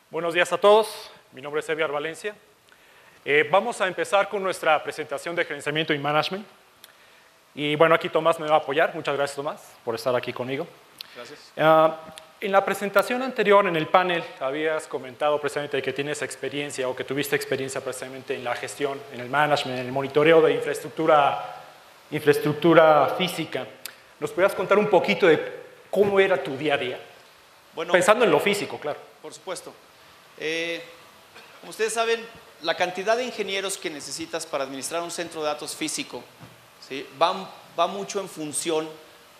Buenos días a todos. Mi nombre es Edgar Valencia. Vamos a empezar con nuestra presentación de gerenciamiento y management. Y bueno, aquí Tomás me va a apoyar. Muchas gracias, Tomás, por estar aquí conmigo. Gracias. En la presentación anterior, en el panel, habías comentado precisamente que tienes experiencia o que tuviste experiencia precisamente en la gestión, en el management, en el monitoreo de infraestructura física. ¿Nos podrías contar un poquito de cómo era tu día a día? Bueno, pensando en lo físico, claro. Por supuesto. Como ustedes saben, la cantidad de ingenieros que necesitas para administrar un centro de datos físico, ¿sí?, va mucho en función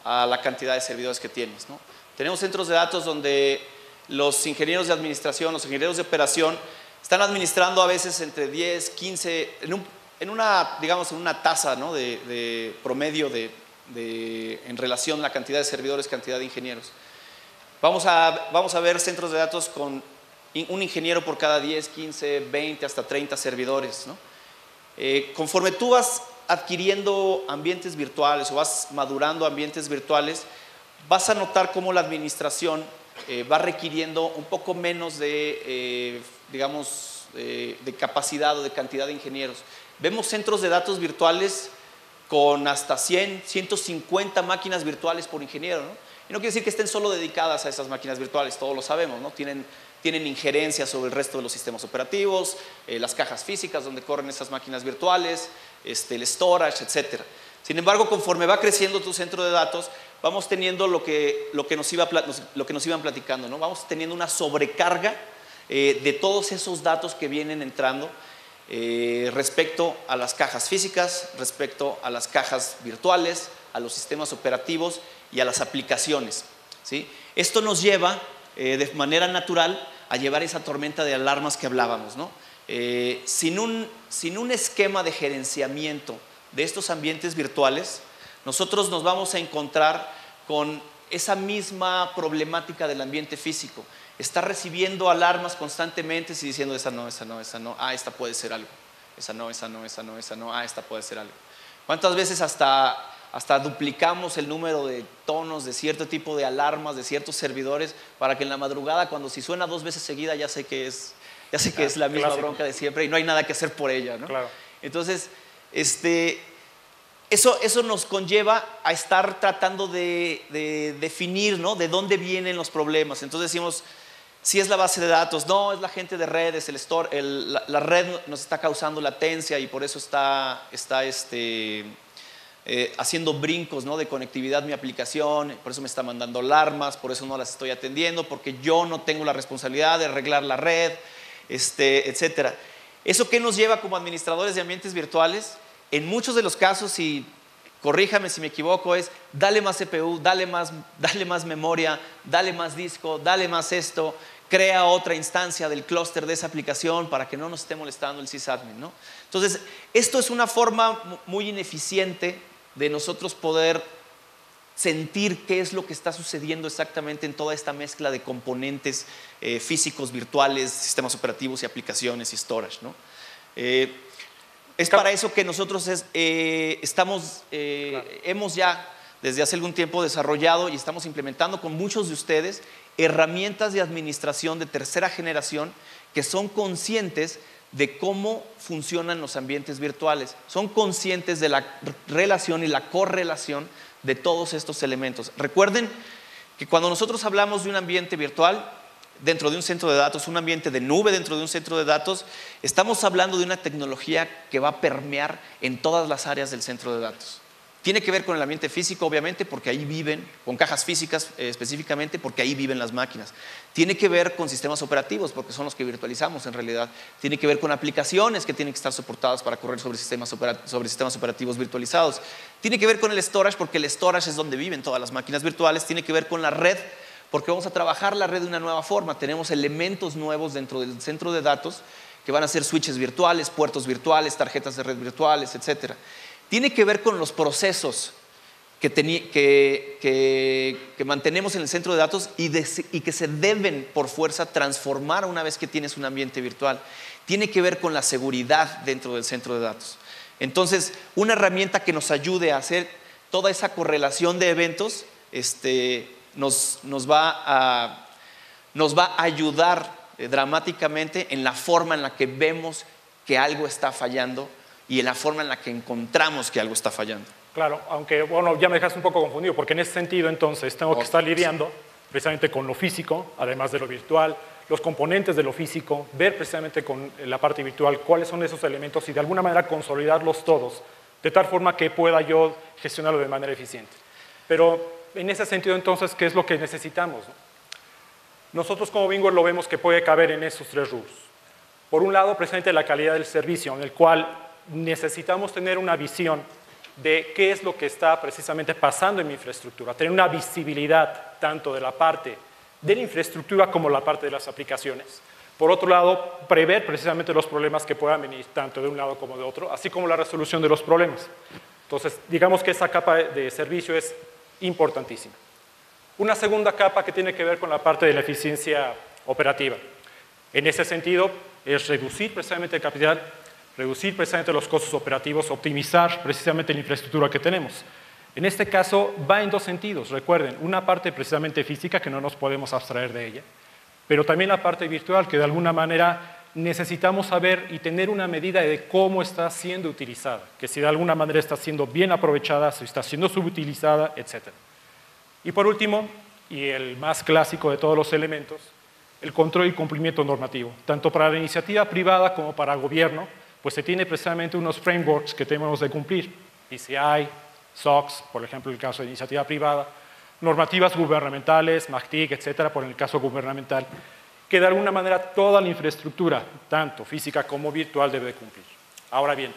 a la cantidad de servidores que tienes, ¿no? Tenemos centros de datos donde los ingenieros de administración, los ingenieros de operación están administrando a veces entre 10, 15, en una tasa, ¿no?, de promedio en relación a la cantidad de servidores, cantidad de ingenieros. Vamos a ver centros de datos con un ingeniero por cada 10, 15, 20, hasta 30 servidores, ¿no? Conforme tú vas adquiriendo ambientes virtuales o vas madurando ambientes virtuales, vas a notar cómo la administración va requiriendo un poco menos de capacidad o de cantidad de ingenieros. Vemos centros de datos virtuales con hasta 100, 150 máquinas virtuales por ingeniero, ¿no? Y no quiere decir que estén solo dedicadas a esas máquinas virtuales, todos lo sabemos, ¿no? Tienen injerencia sobre el resto de los sistemas operativos, las cajas físicas donde corren esas máquinas virtuales, el storage, etc. Sin embargo, conforme va creciendo tu centro de datos, vamos teniendo lo que nos iban platicando, ¿no? Vamos teniendo una sobrecarga de todos esos datos que vienen entrando respecto a las cajas físicas, respecto a las cajas virtuales, a los sistemas operativos y a las aplicaciones, ¿sí? Esto nos lleva de manera natural a llevar esa tormenta de alarmas que hablábamos, ¿no? Sin un esquema de gerenciamiento de estos ambientes virtuales, nosotros nos vamos a encontrar con esa misma problemática del ambiente físico. Está recibiendo alarmas constantemente y diciendo esa no, esta puede ser algo, esa no, esta puede ser algo. ¿Cuántas veces hasta duplicamos el número de tonos de cierto tipo de alarmas, de ciertos servidores, para que en la madrugada, si suena 2 veces seguida, ya sé que es la misma clásico. Bronca de siempre y no hay nada que hacer por ella, ¿no? Claro. Entonces, eso nos conlleva a estar tratando de definir, ¿no?, de dónde vienen los problemas. Entonces decimos, si es la base de datos, no, es la gente de redes, la red nos está causando latencia y por eso está haciendo brincos, ¿no?, de conectividad mi aplicación, por eso me está mandando alarmas, por eso no las estoy atendiendo, porque yo no tengo la responsabilidad de arreglar la red, etcétera. ¿Eso qué nos lleva como administradores de ambientes virtuales? En muchos de los casos, y corríjame si me equivoco, es dale más CPU, dale más memoria, dale más disco, dale más esto, crea otra instancia del clúster de esa aplicación para que no nos esté molestando el sysadmin, ¿no? Entonces, esto es una forma muy ineficiente de nosotros poder sentir qué es lo que está sucediendo exactamente en toda esta mezcla de componentes físicos, virtuales, sistemas operativos y aplicaciones y storage, ¿no? Es para eso que nosotros hemos ya desde hace algún tiempo desarrollado y estamos implementando con muchos de ustedes herramientas de administración de tercera generación que son conscientes de cómo funcionan los ambientes virtuales, son conscientes de la relación y la correlación de todos estos elementos. Recuerden que cuando nosotros hablamos de un ambiente virtual dentro de un centro de datos, un ambiente de nube dentro de un centro de datos, estamos hablando de una tecnología que va a permear en todas las áreas del centro de datos. Tiene que ver con el ambiente físico, obviamente, porque ahí viven, con cajas físicas específicamente, porque ahí viven las máquinas. Tiene que ver con sistemas operativos, porque son los que virtualizamos en realidad. Tiene que ver con aplicaciones que tienen que estar soportadas para correr sobre sistemas operativos virtualizados. Tiene que ver con el storage, porque el storage es donde viven todas las máquinas virtuales. Tiene que ver con la red, porque vamos a trabajar la red de una nueva forma. Tenemos elementos nuevos dentro del centro de datos que van a ser switches virtuales, puertos virtuales, tarjetas de red virtuales, etcétera. Tiene que ver con los procesos que mantenemos en el centro de datos y que se deben por fuerza transformar una vez que tienes un ambiente virtual. Tiene que ver con la seguridad dentro del centro de datos. Entonces, una herramienta que nos ayude a hacer toda esa correlación de eventos nos va nos va a ayudar dramáticamente en la forma en la que vemos que algo está fallando y en la forma en la que encontramos que algo está fallando. Claro, aunque bueno, ya me dejas un poco confundido, porque en ese sentido entonces tengo que estar lidiando precisamente con lo físico, además de lo virtual, los componentes de lo físico, ver precisamente con la parte virtual cuáles son esos elementos y de alguna manera consolidarlos todos, de tal forma que pueda yo gestionarlo de manera eficiente. Pero en ese sentido entonces, ¿qué es lo que necesitamos? Nosotros como VMware lo vemos que puede caber en esos tres rubros. Por un lado, precisamente la calidad del servicio, en el cual necesitamos tener una visión de qué es lo que está precisamente pasando en mi infraestructura, tener una visibilidad tanto de la parte de la infraestructura como la parte de las aplicaciones. Por otro lado, prever precisamente los problemas que puedan venir tanto de un lado como de otro, así como la resolución de los problemas. Entonces, digamos que esa capa de servicio es importantísima. Una segunda capa que tiene que ver con la parte de la eficiencia operativa. En ese sentido, es reducir precisamente el capital, reducir precisamente los costos operativos, optimizar precisamente la infraestructura que tenemos. En este caso va en dos sentidos, recuerden, una parte precisamente física que no nos podemos abstraer de ella, pero también la parte virtual que de alguna manera necesitamos saber y tener una medida de cómo está siendo utilizada, que si de alguna manera está siendo bien aprovechada, si está siendo subutilizada, etc. Y por último, y el más clásico de todos los elementos, el control y cumplimiento normativo, tanto para la iniciativa privada como para el gobierno, pues se tiene precisamente unos frameworks que tenemos de cumplir, PCI, SOX, por ejemplo, en el caso de iniciativa privada, normativas gubernamentales, MACTIC, etcétera, por el caso gubernamental, que de alguna manera toda la infraestructura, tanto física como virtual, debe cumplir. Ahora bien,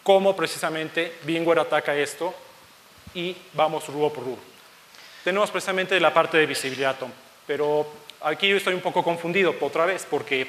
¿cómo precisamente VMware ataca esto? Y vamos rubro por rubro. Tenemos precisamente la parte de visibilidad, Tom, pero aquí yo estoy un poco confundido otra vez, porque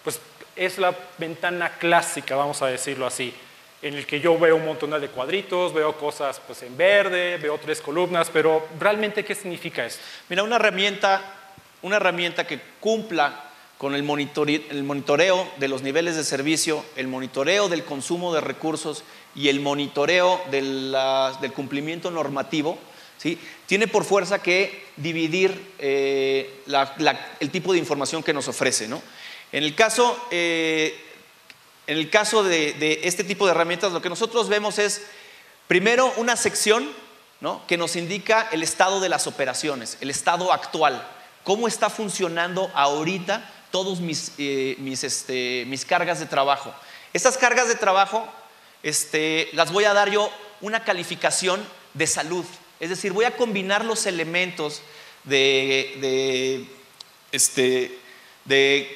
pues, es la ventana clásica, vamos a decirlo así, en el que yo veo un montón de cuadritos, veo cosas pues, en verde, veo 3 columnas, pero ¿realmente qué significa esto? Mira, una herramienta que cumpla con el monitoreo de los niveles de servicio, el monitoreo del consumo de recursos y el monitoreo del cumplimiento normativo, ¿sí? Tiene por fuerza que dividir el tipo de información que nos ofrece, ¿no? En el caso de este tipo de herramientas, lo que nosotros vemos es, primero, una sección, ¿no?, que nos indica el estado de las operaciones, el estado actual, cómo está funcionando ahorita todos mis cargas de trabajo. Estas cargas de trabajo las voy a dar yo una calificación de salud, es decir, voy a combinar los elementos de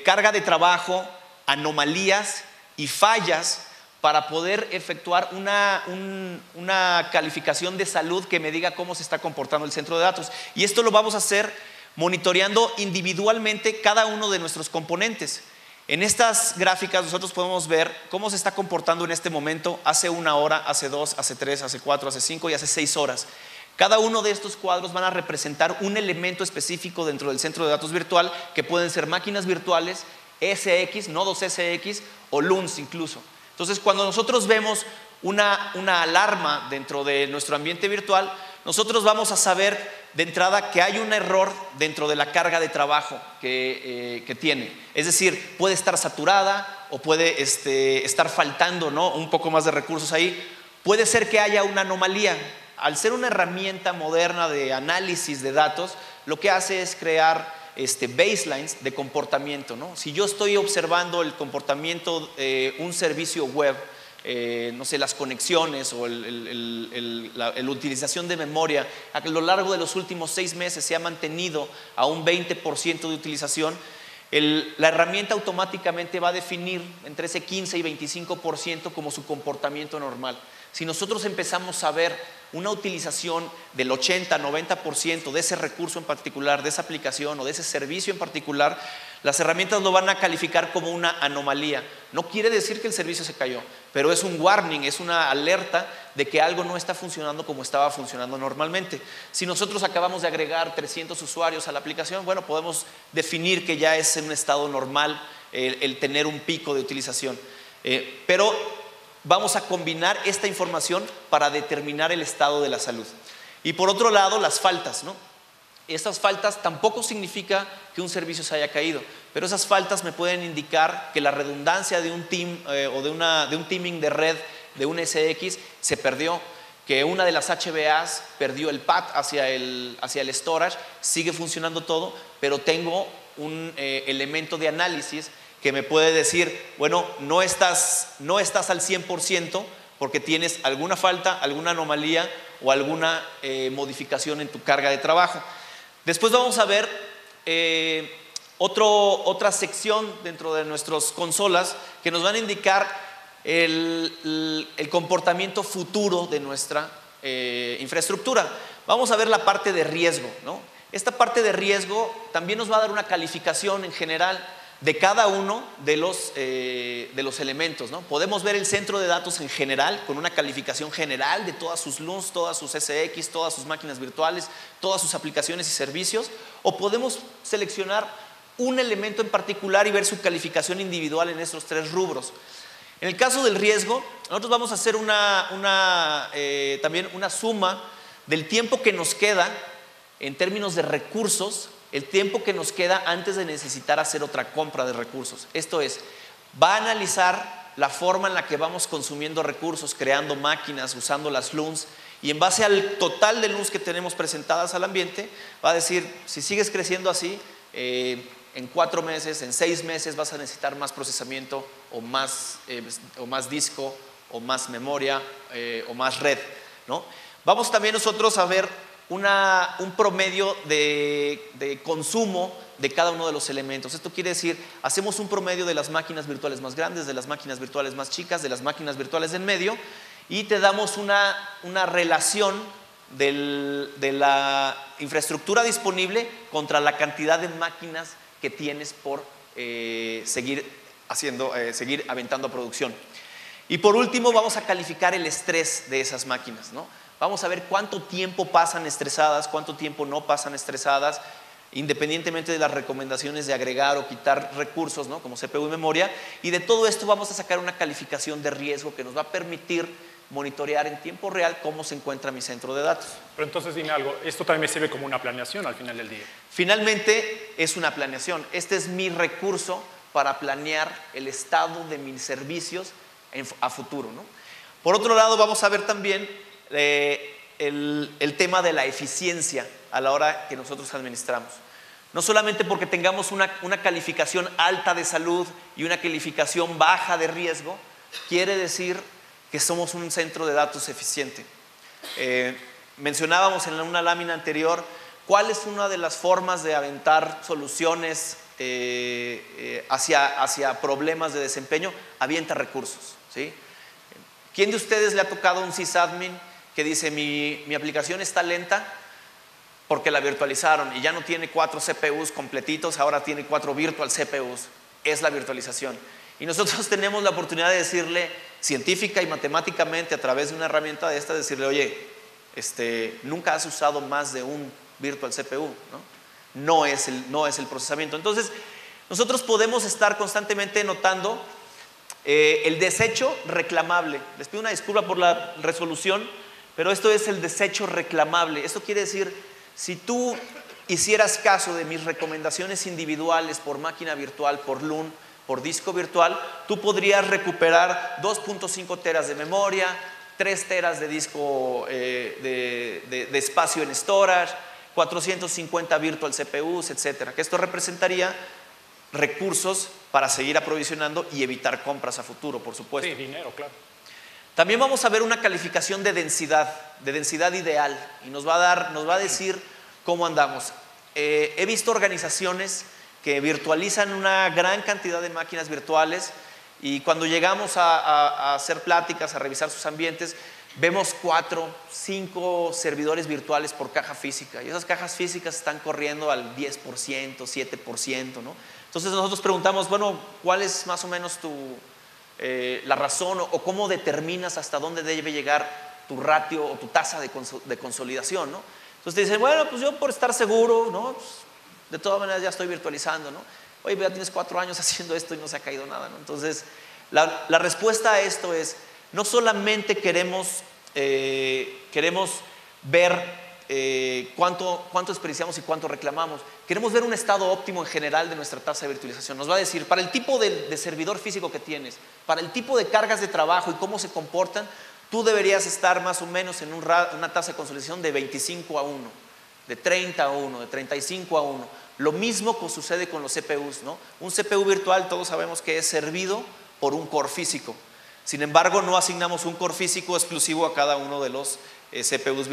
carga de trabajo, anomalías y fallas para poder efectuar una calificación de salud que me diga cómo se está comportando el centro de datos. Y esto lo vamos a hacer monitoreando individualmente cada uno de nuestros componentes. En estas gráficas nosotros podemos ver cómo se está comportando en este momento hace 1 hora, hace 2, hace 3, hace 4, hace 5 y hace 6 horas. Cada uno de estos cuadros van a representar un elemento específico dentro del centro de datos virtual, que pueden ser máquinas virtuales, SX, nodos SX o LUNs incluso. Entonces, cuando nosotros vemos una alarma dentro de nuestro ambiente virtual, nosotros vamos a saber de entrada que hay un error dentro de la carga de trabajo que tiene. Es decir, puede estar saturada o puede estar faltando, ¿no?, un poco más de recursos ahí. Puede ser que haya una anomalía. Al ser una herramienta moderna de análisis de datos, lo que hace es crear baselines de comportamiento, ¿no? Si yo estoy observando el comportamiento de un servicio web, no sé, las conexiones o la utilización de memoria a lo largo de los últimos 6 meses se ha mantenido a un 20% de utilización, la herramienta automáticamente va a definir entre ese 15 y 25% como su comportamiento normal. Si nosotros empezamos a ver una utilización del 80-90% de ese recurso en particular, de esa aplicación o de ese servicio en particular, las herramientas lo van a calificar como una anomalía. No quiere decir que el servicio se cayó, pero es un warning, es una alerta de que algo no está funcionando como estaba funcionando normalmente. Si nosotros acabamos de agregar 300 usuarios a la aplicación, bueno, podemos definir que ya es en un estado normal el tener un pico de utilización. Pero vamos a combinar esta información para determinar el estado de la salud. Y por otro lado, las faltas, ¿no? Estas faltas tampoco significa que un servicio se haya caído, pero esas faltas me pueden indicar que la redundancia de un team o de un teaming de red de un SX se perdió, que una de las HBAs perdió el pad hacia el storage, sigue funcionando todo, pero tengo un elemento de análisis que me puede decir, bueno, no estás al 100% porque tienes alguna falta, alguna anomalía o alguna modificación en tu carga de trabajo. Después vamos a ver otra sección dentro de nuestras consolas que nos van a indicar el comportamiento futuro de nuestra infraestructura. Vamos a ver la parte de riesgo, ¿no? Esta parte de riesgo también nos va a dar una calificación en general de cada uno de los elementos, ¿no? Podemos ver el centro de datos en general con una calificación general de todas sus LUNs, todas sus SX, todas sus máquinas virtuales, todas sus aplicaciones y servicios, o podemos seleccionar un elemento en particular y ver su calificación individual en estos 3 rubros. En el caso del riesgo, nosotros vamos a hacer también una suma del tiempo que nos queda en términos de recursos, el tiempo que nos queda antes de necesitar hacer otra compra de recursos. Esto es, va a analizar la forma en la que vamos consumiendo recursos, creando máquinas, usando las LUNs, y en base al total de LUNs que tenemos presentadas al ambiente, va a decir, si sigues creciendo así, en 4 meses, en 6 meses vas a necesitar más procesamiento o más disco o más memoria o más red, ¿no? Vamos también nosotros a ver un promedio de consumo de cada uno de los elementos. Esto quiere decir, hacemos un promedio de las máquinas virtuales más grandes, de las máquinas virtuales más chicas, de las máquinas virtuales en medio, y te damos una relación de la infraestructura disponible contra la cantidad de máquinas que tienes por seguir aventando a producción. Y por último vamos a calificar el estrés de esas máquinas, ¿no? Vamos a ver cuánto tiempo pasan estresadas, cuánto tiempo no pasan estresadas, independientemente de las recomendaciones de agregar o quitar recursos, ¿no? Como CPU y memoria. Y de todo esto vamos a sacar una calificación de riesgo que nos va a permitir monitorear en tiempo real cómo se encuentra mi centro de datos. Pero entonces dime algo, esto también me sirve como una planeación al final del día. Finalmente es una planeación. Este es mi recurso para planear el estado de mis servicios a futuro, ¿no? Por otro lado, vamos a ver también el tema de la eficiencia a la hora que nosotros administramos. No solamente porque tengamos una calificación alta de salud y una calificación baja de riesgo, quiere decir que somos un centro de datos eficiente. Mencionábamos en una lámina anterior cuál es una de las formas de aventar soluciones hacia problemas de desempeño. Avienta recursos, ¿sí? ¿Quién de ustedes le ha tocado un sysadmin que dice mi aplicación está lenta porque la virtualizaron y ya no tiene 4 CPUs completitos, ahora tiene 4 virtual CPUs? Es la virtualización. Y nosotros tenemos la oportunidad de decirle científica y matemáticamente a través de una herramienta de esta, decirle, oye, nunca has usado más de un virtual CPU, ¿no? No es el procesamiento. Entonces, nosotros podemos estar constantemente notando el desecho reclamable. Les pido una disculpa por la resolución, pero esto es el desecho reclamable. Esto quiere decir, si tú hicieras caso de mis recomendaciones individuales por máquina virtual, por LUN, por disco virtual, tú podrías recuperar 2.5 teras de memoria, 3 teras de disco de espacio en storage, 450 virtual CPUs, etcétera. Que esto representaría recursos para seguir aprovisionando y evitar compras a futuro, por supuesto. Sí, dinero, claro. También vamos a ver una calificación de densidad ideal, y nos va a decir cómo andamos. He visto organizaciones que virtualizan una gran cantidad de máquinas virtuales y cuando llegamos a hacer pláticas, a revisar sus ambientes, vemos 4, 5 servidores virtuales por caja física, y esas cajas físicas están corriendo al 10%, 7%, ¿no? Entonces nosotros preguntamos, bueno, ¿cuál es más o menos la razón o cómo determinas hasta dónde debe llegar tu ratio o tu tasa de consolidación, ¿no? Entonces te dicen, bueno, pues yo por estar seguro, ¿no? Pues, de todas maneras ya estoy virtualizando, ¿no? Oye, ya tienes 4 años haciendo esto y no se ha caído nada, ¿no? Entonces, la respuesta a esto es, no solamente queremos ver cuánto desperdiciamos y cuánto reclamamos. Queremos ver un estado óptimo en general de nuestra tasa de virtualización. Nos va a decir, para el tipo de servidor físico que tienes, para el tipo de cargas de trabajo y cómo se comportan, tú deberías estar más o menos en una tasa de consolidación de 25:1, de 30:1, de 35:1. Lo mismo que sucede con los CPUs, ¿no? Un CPU virtual todos sabemos que es servido por un core físico. Sin embargo, no asignamos un core físico exclusivo a cada uno de los CPUs,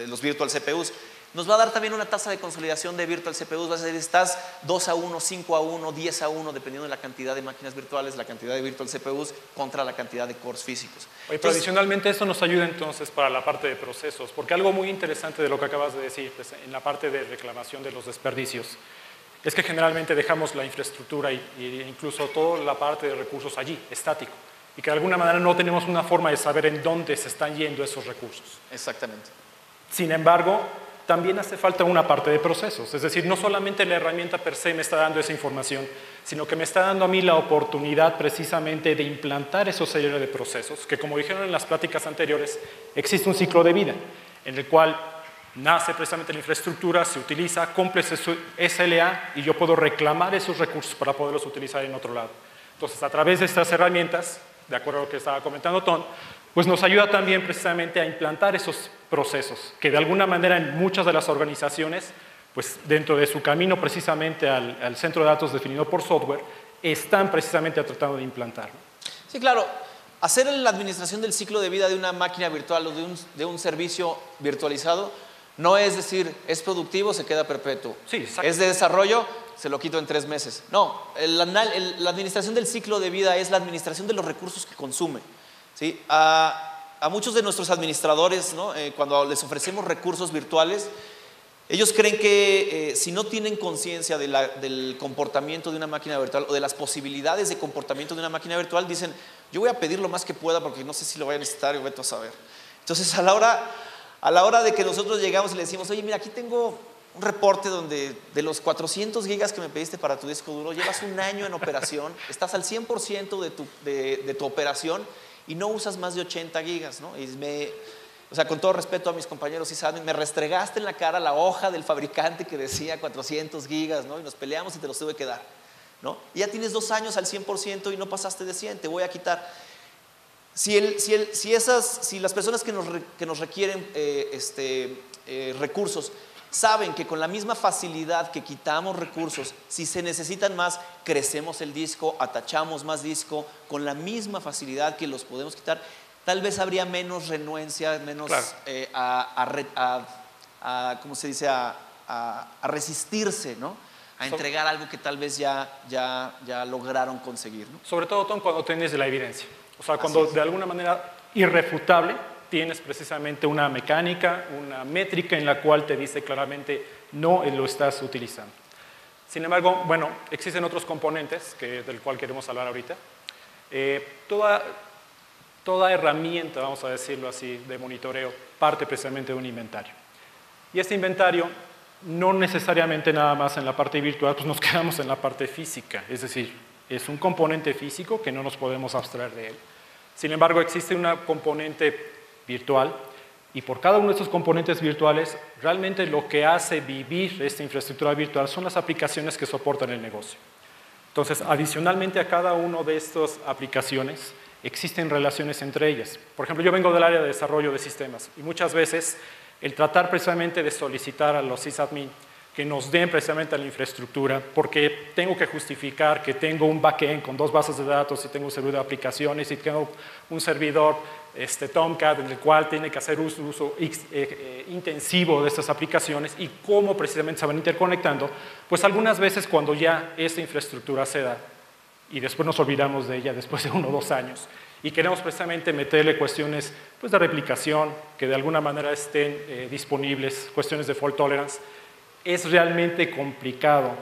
los virtual CPUs. Nos va a dar también una tasa de consolidación de virtual CPUs. Va a ser, estás 2:1, 5:1, 10:1, dependiendo de la cantidad de máquinas virtuales, la cantidad de virtual CPUs contra la cantidad de cores físicos. Oye, pero adicionalmente esto nos ayuda entonces para la parte de procesos, porque algo muy interesante de lo que acabas de decir, pues, en la parte de reclamación de los desperdicios, es que generalmente dejamos la infraestructura e incluso toda la parte de recursos allí, estático, y que de alguna manera no tenemos una forma de saber en dónde se están yendo esos recursos. Exactamente. Sin embargo, también hace falta una parte de procesos, es decir, no solamente la herramienta per se me está dando esa información, sino que me está dando a mí la oportunidad precisamente de implantar esos serie de procesos, que como dijeron en las pláticas anteriores, existe un ciclo de vida, en el cual nace precisamente la infraestructura, se utiliza, cumple su SLA y yo puedo reclamar esos recursos para poderlos utilizar en otro lado. Entonces, a través de estas herramientas, de acuerdo a lo que estaba comentando Tom, pues nos ayuda también precisamente a implantar esos procesos, que de alguna manera en muchas de las organizaciones, pues dentro de su camino precisamente al centro de datos definido por software, están precisamente tratando de implantar. Sí, claro. Hacer la administración del ciclo de vida de una máquina virtual o de un servicio virtualizado no es decir, es productivo, se queda perpetuo. Sí, exacto. Es de desarrollo, se lo quito en 3 meses. No, la administración del ciclo de vida es la administración de los recursos que consume. ¿Sí? A muchos de nuestros administradores, ¿no? Cuando les ofrecemos recursos virtuales, ellos creen que si no tienen conciencia del comportamiento de una máquina virtual o de las posibilidades de comportamiento de una máquina virtual, dicen, yo voy a pedir lo más que pueda porque no sé si lo voy a necesitar y voy a saber. Entonces, a la hora de que nosotros llegamos y le decimos, oye, mira, aquí tengo un reporte donde de los 400 gigas que me pediste para tu disco duro, llevas un año en operación, estás al 100% de tu operación y no usas más de 80 gigas, ¿no? O sea, con todo respeto a mis compañeros sysadmin, me restregaste en la cara la hoja del fabricante que decía 400 gigas, ¿no? Y nos peleamos y te los tuve que dar, ¿no? Y ya tienes 2 años al 100% y no pasaste de 100, te voy a quitar. Si las personas que nos requieren recursos saben que con la misma facilidad que quitamos recursos, si se necesitan más, crecemos el disco, atachamos más disco, con la misma facilidad que los podemos quitar, tal vez habría menos renuencia, menos claro. ¿Cómo se dice? A resistirse, ¿no? A entregar algo que tal vez ya lograron conseguir, ¿no? Sobre todo, Tom, cuando tienes la evidencia. O sea, cuando de alguna manera irrefutable tienes precisamente una mecánica, una métrica en la cual te dice claramente no lo estás utilizando. Sin embargo, bueno, existen otros componentes del cual queremos hablar ahorita. Toda herramienta, vamos a decirlo así, de monitoreo parte precisamente de un inventario. Y este inventario no necesariamente nada más en la parte virtual, pues nos quedamos en la parte física, es decir, es un componente físico que no nos podemos abstraer de él. Sin embargo, existe una componente virtual y por cada uno de estos componentes virtuales, realmente lo que hace vivir esta infraestructura virtual son las aplicaciones que soportan el negocio. Entonces, adicionalmente a cada una de estas aplicaciones, existen relaciones entre ellas. Por ejemplo, yo vengo del área de desarrollo de sistemas y muchas veces el tratar precisamente de solicitar a los sysadmin que nos den precisamente la infraestructura, porque tengo que justificar que tengo un backend con 2 bases de datos y tengo un servidor de aplicaciones y tengo un servidor Tomcat en el cual tiene que hacer uso intensivo de estas aplicaciones y cómo precisamente se van interconectando, pues algunas veces cuando ya esta infraestructura se da y después nos olvidamos de ella después de 1 o 2 años y queremos precisamente meterle cuestiones pues, de replicación, que de alguna manera estén disponibles, cuestiones de fault tolerance, es realmente complicado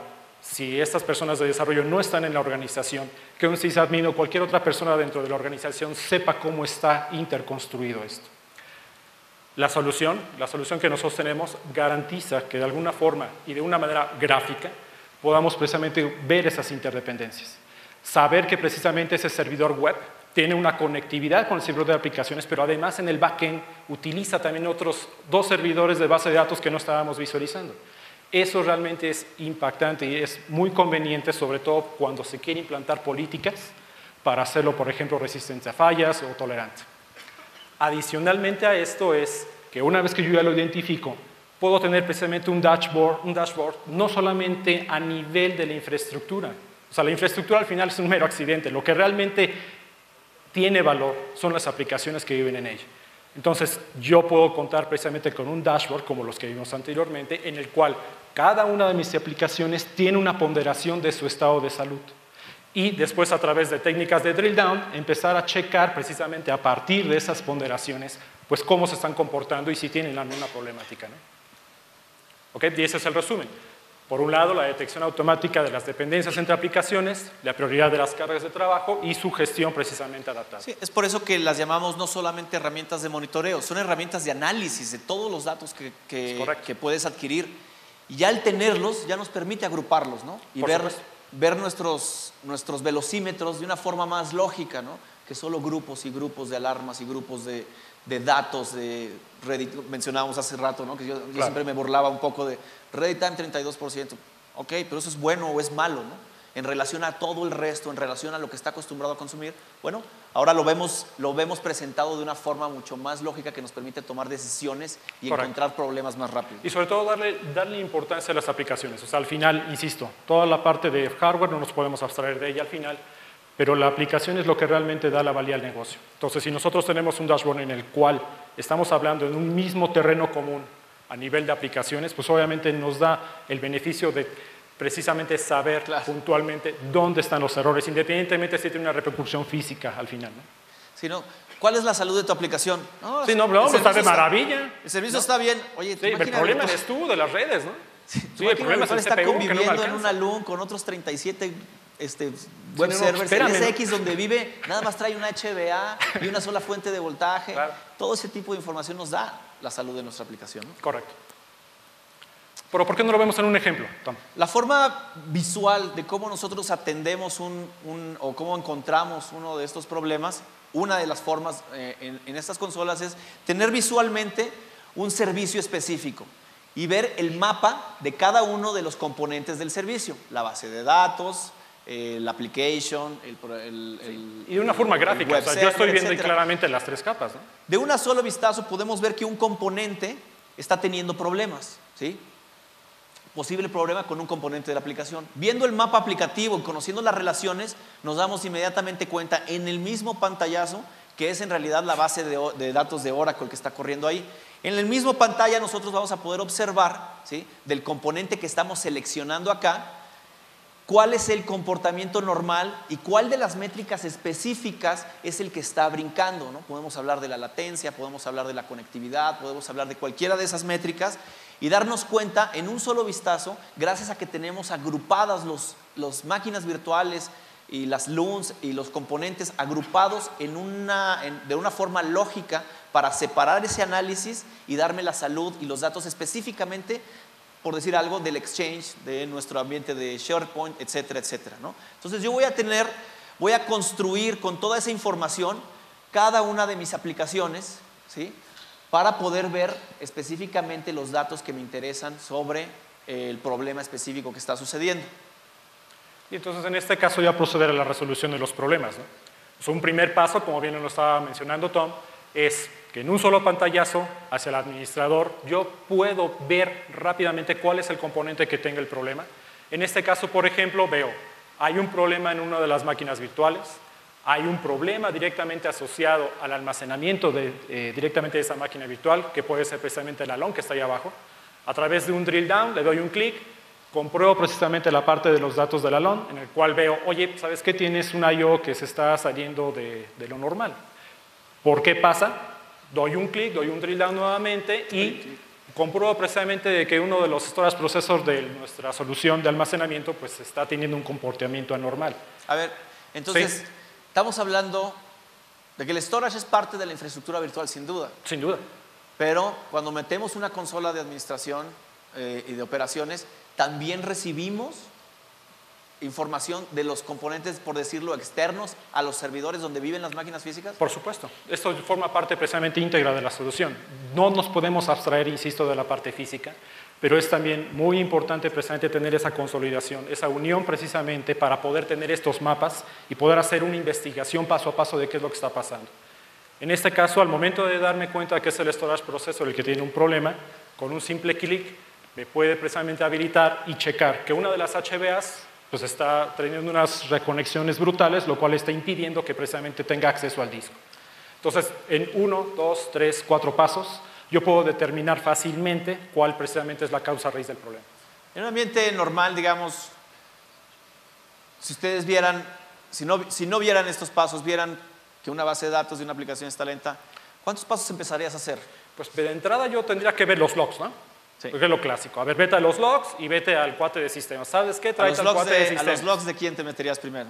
si estas personas de desarrollo no están en la organización, que un sysadmin o cualquier otra persona dentro de la organización sepa cómo está interconstruido esto. La solución que nosotros tenemos garantiza que de alguna forma y de una manera gráfica podamos precisamente ver esas interdependencias. Saber que precisamente ese servidor web tiene una conectividad con el servidor de aplicaciones, pero además en el backend utiliza también otros 2 servidores de base de datos que no estábamos visualizando. Eso realmente es impactante y es muy conveniente, sobre todo cuando se quiere implantar políticas para hacerlo, por ejemplo, resistente a fallas o tolerante. Adicionalmente a esto es que una vez que yo ya lo identifico, puedo tener precisamente un dashboard no solamente a nivel de la infraestructura. O sea, la infraestructura al final es un mero accidente. Lo que realmente tiene valor son las aplicaciones que viven en ella. Entonces, yo puedo contar precisamente con un dashboard, como los que vimos anteriormente, en el cual cada una de mis aplicaciones tiene una ponderación de su estado de salud. Y después, a través de técnicas de drill down, empezar a checar precisamente a partir de esas ponderaciones, pues cómo se están comportando y si tienen alguna problemática, ¿no? ¿Ok? Y ese es el resumen. Por un lado, la detección automática de las dependencias entre aplicaciones, la prioridad de las cargas de trabajo y su gestión precisamente adaptada. Sí, es por eso que las llamamos no solamente herramientas de monitoreo, son herramientas de análisis de todos los datos que puedes adquirir. Y ya al tenerlos, ya nos permite agruparlos, ¿no? Y ver nuestros velocímetros de una forma más lógica, ¿no? Que solo grupos y grupos de alarmas y grupos de datos de Reddit. Mencionábamos hace rato, ¿no? Que yo siempre me burlaba un poco de Reddit Time 32%. Ok, pero eso es bueno o es malo, ¿no? En relación a todo el resto, en relación a lo que está acostumbrado a consumir. Bueno, ahora lo vemos presentado de una forma mucho más lógica que nos permite tomar decisiones y encontrar problemas más rápido. Y sobre todo darle importancia a las aplicaciones. O sea, al final, insisto, toda la parte de hardware no nos podemos abstraer de ella al final, pero la aplicación es lo que realmente da la valía al negocio. Entonces, si nosotros tenemos un dashboard en el cual estamos hablando en un mismo terreno común a nivel de aplicaciones, pues obviamente nos da el beneficio de precisamente saber puntualmente dónde están los errores, independientemente si tiene una repercusión física al final, ¿no? Si no, ¿cuál es la salud de tu aplicación? No, sí, no, está de maravilla. El servicio está bien. Oye, sí, el problema eres tú de las redes, ¿no? Sí, el problema es el CPU, está conviviendo en una LUN con otros 37 web servers. El SX donde vive nada más trae una HBA y una sola fuente de voltaje. Claro. Todo ese tipo de información nos da la salud de nuestra aplicación, ¿no? Correcto. Pero ¿por qué no lo vemos en un ejemplo, Tom? La forma visual de cómo nosotros atendemos o cómo encontramos uno de estos problemas, una de las formas en estas consolas es tener visualmente un servicio específico y ver el mapa de cada uno de los componentes del servicio, la base de datos, la application, y de una forma gráfica, o sea, yo estoy viendo claramente las 3 capas, ¿no? De un solo vistazo podemos ver que un componente está teniendo problemas, ¿sí? Posible problema con un componente de la aplicación. Viendo el mapa aplicativo y conociendo las relaciones, nos damos inmediatamente cuenta en el mismo pantallazo que es en realidad la base de datos de Oracle que está corriendo ahí. En el mismo pantalla nosotros vamos a poder observar, ¿sí?, del componente que estamos seleccionando acá, cuál es el comportamiento normal y cuál de las métricas específicas es el que está brincando, ¿no? Podemos hablar de la latencia, podemos hablar de la conectividad, podemos hablar de cualquiera de esas métricas y darnos cuenta en un solo vistazo, gracias a que tenemos agrupadas las máquinas virtuales y las LUNs y los componentes agrupados de una forma lógica para separar ese análisis y darme la salud y los datos específicamente, por decir algo, del Exchange, de nuestro ambiente de SharePoint, etcétera, etcétera, ¿no? Entonces yo voy a construir con toda esa información cada una de mis aplicaciones, ¿sí?, para poder ver específicamente los datos que me interesan sobre el problema específico que está sucediendo. Y entonces en este caso ya proceder a la resolución de los problemas, ¿no? Pues un primer paso, como bien lo estaba mencionando Tom, es que en un solo pantallazo hacia el administrador yo puedo ver rápidamente cuál es el componente que tenga el problema. En este caso, por ejemplo, veo, hay un problema en una de las máquinas virtuales, hay un problema directamente asociado al almacenamiento directamente de esa máquina virtual, que puede ser precisamente el alón que está ahí abajo. A través de un drill down le doy un clic, compruebo precisamente la parte de los datos del alón, en el cual veo, oye, ¿sabes qué? Tienes un I/O que se está saliendo de lo normal. ¿Por qué pasa? Doy un clic, doy un drill down nuevamente y compruebo precisamente de que uno de los storage processors de nuestra solución de almacenamiento pues está teniendo un comportamiento anormal. A ver, entonces, ¿sí? Estamos hablando de que el storage es parte de la infraestructura virtual, sin duda. Sin duda. Pero cuando metemos una consola de administración y de operaciones, también recibimos información de los componentes, por decirlo, externos a los servidores donde viven las máquinas físicas? Por supuesto. Esto forma parte precisamente íntegra de la solución. No nos podemos abstraer, insisto, de la parte física, pero es también muy importante precisamente tener esa consolidación, esa unión precisamente para poder tener estos mapas y poder hacer una investigación paso a paso de qué es lo que está pasando. En este caso, al momento de darme cuenta que es el storage processor el que tiene un problema, con un simple clic me puede precisamente habilitar y checar que una de las HBAs pues está teniendo unas reconexiones brutales, lo cual está impidiendo que precisamente tenga acceso al disco. Entonces, en 1, 2, 3, 4 pasos, yo puedo determinar fácilmente cuál precisamente es la causa raíz del problema. En un ambiente normal, digamos, si ustedes vieran, si no vieran estos pasos, vieran que una base de datos de una aplicación está lenta, ¿cuántos pasos empezarías a hacer? Pues de entrada yo tendría que ver los logs, ¿no? Sí. Porque es lo clásico. A ver, vete a los logs y vete al cuate de sistemas. ¿Sabes qué? Tráete al cuate de sistemas. ¿A los logs de quién te meterías primero?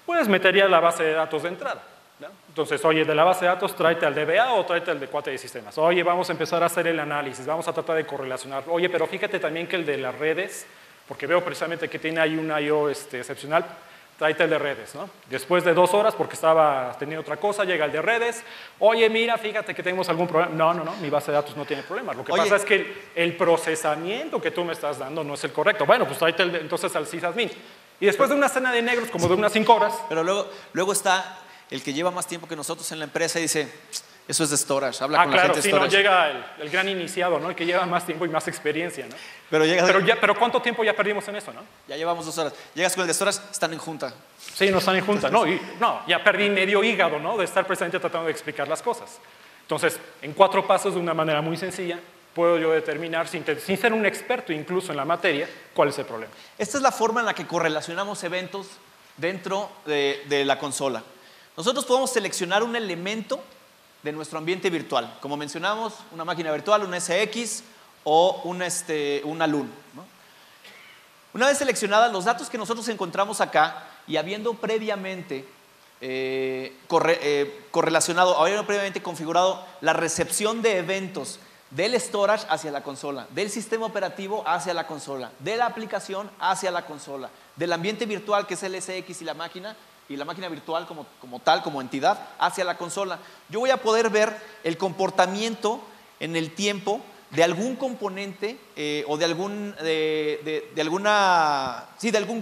Pues metería la base de datos de entrada, ¿no? Entonces, oye, de la base de datos tráete al DBA o tráete al de cuate de sistemas. Oye, vamos a empezar a hacer el análisis, vamos a tratar de correlacionar. Oye, pero fíjate también que el de las redes, porque veo precisamente que tiene ahí un I/O excepcional, tráete el de redes, ¿no? Después de 2 horas, porque estaba teniendo otra cosa, llega el de redes. Oye, mira, fíjate que tenemos algún problema. No, mi base de datos no tiene problema. Lo que pasa es que el procesamiento que tú me estás dando no es el correcto. Bueno, pues tráete entonces al sysadmin. Y después de una cena de negros, como de unas 5 horas. Pero luego está el que lleva más tiempo que nosotros en la empresa y dice, eso es de storage, habla con la gente de storage. No llega el gran iniciado, ¿no? El que lleva más tiempo y más experiencia, ¿no? Pero ¿cuánto tiempo ya perdimos en eso, no? Ya llevamos 2 horas. Llegas con el de storage, están en junta. Sí, no están en junta. Ya perdí medio hígado, ¿no? De estar precisamente tratando de explicar las cosas. Entonces, en 4 pasos, de una manera muy sencilla, puedo yo determinar, sin ser un experto incluso en la materia, cuál es el problema. Esta es la forma en la que correlacionamos eventos dentro de la consola. Nosotros podemos seleccionar un elemento de nuestro ambiente virtual. Como mencionamos, una máquina virtual, un SX o una LUN, ¿no? Una vez seleccionadas los datos que nosotros encontramos acá y habiendo previamente correlacionado, habiendo previamente configurado la recepción de eventos del storage hacia la consola, del sistema operativo hacia la consola, de la aplicación hacia la consola, del ambiente virtual que es el SX y la máquina virtual como tal, como entidad, hacia la consola. Yo voy a poder ver el comportamiento en el tiempo de algún componente o de algún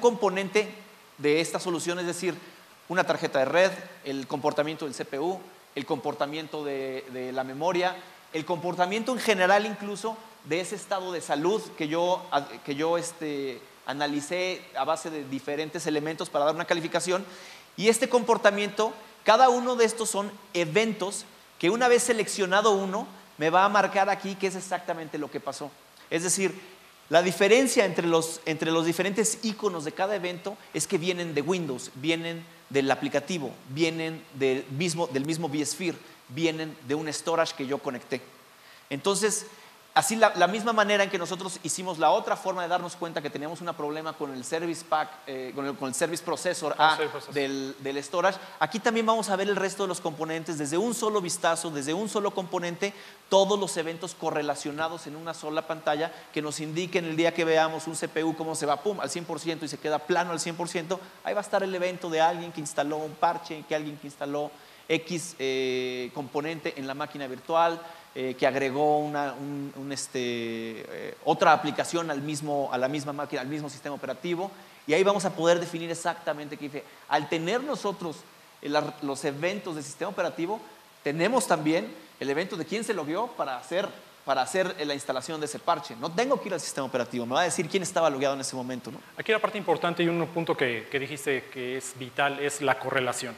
componente de esta solución, es decir, una tarjeta de red, el comportamiento del CPU, el comportamiento de la memoria, el comportamiento en general incluso de ese estado de salud que yo analicé a base de diferentes elementos para dar una calificación. Y este comportamiento, cada uno de estos son eventos que una vez seleccionado uno, me va a marcar aquí qué es exactamente lo que pasó. Es decir, la diferencia entre los diferentes iconos de cada evento es que vienen de Windows, vienen del aplicativo, vienen del mismo vSphere, vienen de un storage que yo conecté. Entonces, así la misma manera en que nosotros hicimos la otra forma de darnos cuenta que teníamos un problema con el Service Pack, con el Service Processor A del storage, aquí también vamos a ver el resto de los componentes desde un solo vistazo, desde un solo componente, todos los eventos correlacionados en una sola pantalla que nos indiquen el día que veamos un CPU cómo se va pum, al 100% y se queda plano al 100%, ahí va a estar el evento de alguien que instaló un parche, que alguien que instaló X componente en la máquina virtual, que agregó otra aplicación a la misma máquina, al mismo sistema operativo, y ahí vamos a poder definir exactamente qué dice. Al tener nosotros los eventos del sistema operativo, tenemos también el evento de quién se logueó para hacer la instalación de ese parche. No tengo que ir al sistema operativo, me va a decir quién estaba logueado en ese momento, ¿no? Aquí la parte importante y un punto que dijiste que es vital es la correlación.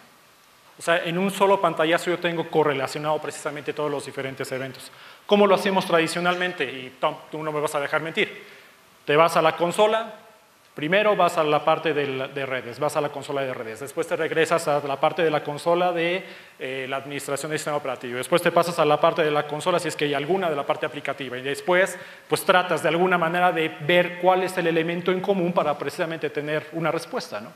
O sea, en un solo pantallazo yo tengo correlacionado precisamente todos los diferentes eventos. ¿Cómo lo hacemos tradicionalmente? Y tú no me vas a dejar mentir. Te vas a la consola, primero vas a la parte de redes, vas a la consola de redes, después te regresas a la parte de la consola de la administración del sistema operativo, después te pasas a la parte de la consola si es que hay alguna de la parte aplicativa y después pues tratas de alguna manera de ver cuál es el elemento en común para precisamente tener una respuesta, ¿no?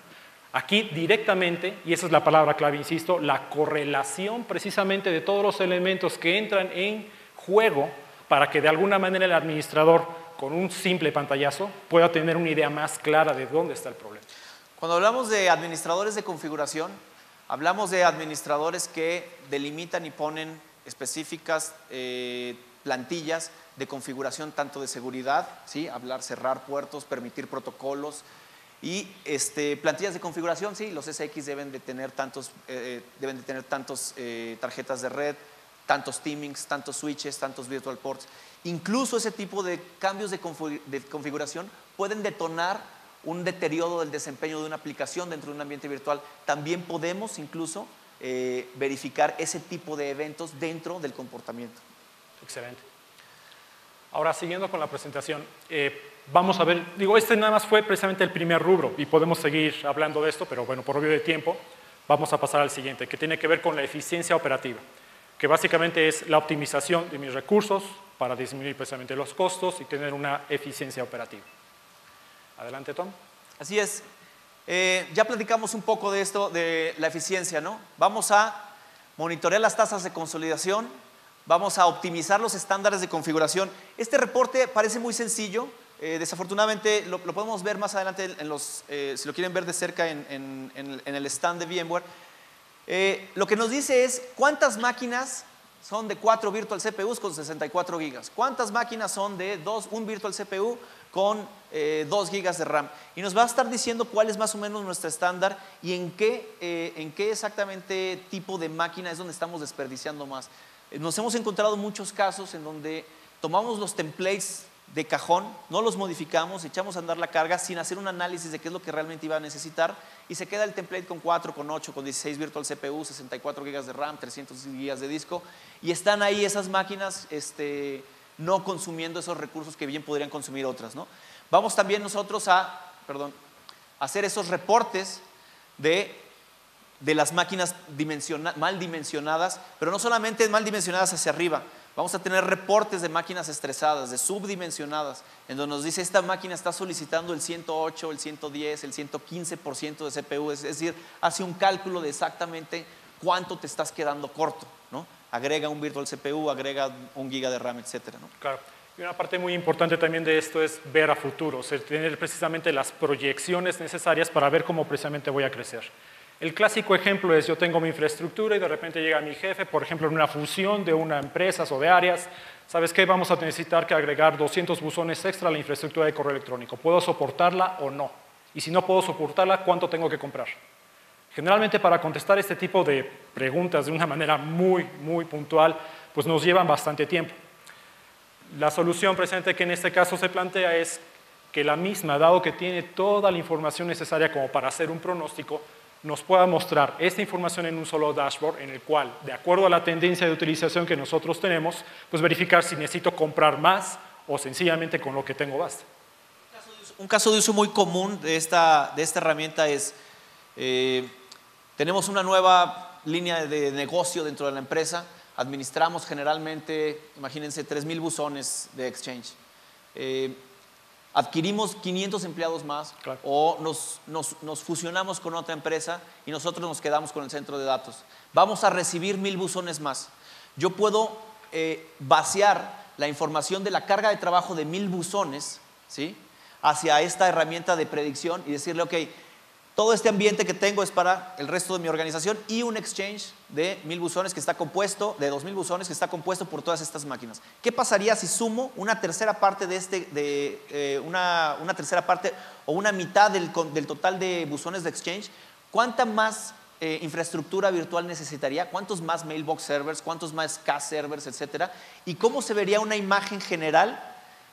Aquí directamente, y esa es la palabra clave, insisto, la correlación precisamente de todos los elementos que entran en juego para que de alguna manera el administrador, con un simple pantallazo, pueda tener una idea más clara de dónde está el problema. Cuando hablamos de administradores de configuración, hablamos de administradores que delimitan y ponen específicas plantillas de configuración tanto de seguridad, ¿sí? Hablar, cerrar puertos, permitir protocolos y plantillas de configuración, sí, los SX deben de tener tantos tarjetas de red, tantos teamings, tantos switches, tantos virtual ports. Incluso ese tipo de cambios de configuración pueden detonar un deterioro del desempeño de una aplicación dentro de un ambiente virtual. También podemos incluso verificar ese tipo de eventos dentro del comportamiento. Excelente. Ahora, siguiendo con la presentación, vamos a ver, este nada más fue precisamente el primer rubro y podemos seguir hablando de esto, pero bueno, por obvio de tiempo, vamos a pasar al siguiente, que tiene que ver con la eficiencia operativa, que básicamente es la optimización de mis recursos para disminuir precisamente los costos y tener una eficiencia operativa. Adelante, Tom. Así es. Ya platicamos un poco de esto, de la eficiencia, ¿no? Vamos a monitorear las tasas de consolidación, vamos a optimizar los estándares de configuración. Este reporte parece muy sencillo, desafortunadamente lo podemos ver más adelante si lo quieren ver de cerca en el stand de VMware. Lo que nos dice es cuántas máquinas son de 4 virtual CPUs con 64 gigas, cuántas máquinas son de un virtual CPU con 2 gigas de RAM, y nos va a estar diciendo cuál es más o menos nuestro estándar y en qué exactamente tipo de máquina es donde estamos desperdiciando más. Nos hemos encontrado muchos casos en donde tomamos los templates de cajón, no los modificamos, echamos a andar la carga sin hacer un análisis de qué es lo que realmente iba a necesitar y se queda el template con 4, con 8, con 16 virtual CPU, 64 gigas de RAM, 300 gigas de disco, y están ahí esas máquinas no consumiendo esos recursos que bien podrían consumir otras, ¿no? Vamos también nosotros a hacer esos reportes de las máquinas mal dimensionadas, pero no solamente mal dimensionadas hacia arriba. Vamos a tener reportes de máquinas estresadas, de subdimensionadas, en donde nos dice esta máquina está solicitando el 108, el 110, el 115% de CPU, es decir, hace un cálculo de exactamente cuánto te estás quedando corto, ¿no? Agrega un virtual CPU, agrega 1 giga de RAM, etcétera, ¿no? Claro. Y una parte muy importante también de esto es ver a futuro, o sea, tener precisamente las proyecciones necesarias para ver cómo precisamente voy a crecer. El clásico ejemplo es yo tengo mi infraestructura y de repente llega mi jefe, por ejemplo, en una fusión de una empresa o de áreas, ¿sabes qué? Vamos a necesitar que agregar 200 buzones extra a la infraestructura de correo electrónico. ¿Puedo soportarla o no? Y si no puedo soportarla, ¿cuánto tengo que comprar? Generalmente para contestar este tipo de preguntas de una manera muy, muy puntual, pues nos llevan bastante tiempo. La solución presente que en este caso se plantea es que la misma, dado que tiene toda la información necesaria como para hacer un pronóstico, nos pueda mostrar esta información en un solo dashboard en el cual, de acuerdo a la tendencia de utilización que nosotros tenemos, pues verificar si necesito comprar más o sencillamente con lo que tengo basta. Un caso de uso muy común de esta herramienta es, tenemos una nueva línea de negocio dentro de la empresa, administramos generalmente, imagínense, 3,000 buzones de Exchange. Adquirimos 500 empleados más, claro, o nos fusionamos con otra empresa y nosotros nos quedamos con el centro de datos. Vamos a recibir 1,000 buzones más. Yo puedo vaciar la información de la carga de trabajo de 1,000 buzones, ¿sí?, hacia esta herramienta de predicción y decirle, ok, todo este ambiente que tengo es para el resto de mi organización y un exchange de 1,000 buzones que está compuesto, de 2,000 buzones que está compuesto por todas estas máquinas. ¿Qué pasaría si sumo una tercera parte una tercera parte o una mitad del total de buzones de exchange? ¿Cuánta más infraestructura virtual necesitaría? ¿Cuántos más mailbox servers? ¿Cuántos más CAS servers, etcétera? ¿Y cómo se vería una imagen general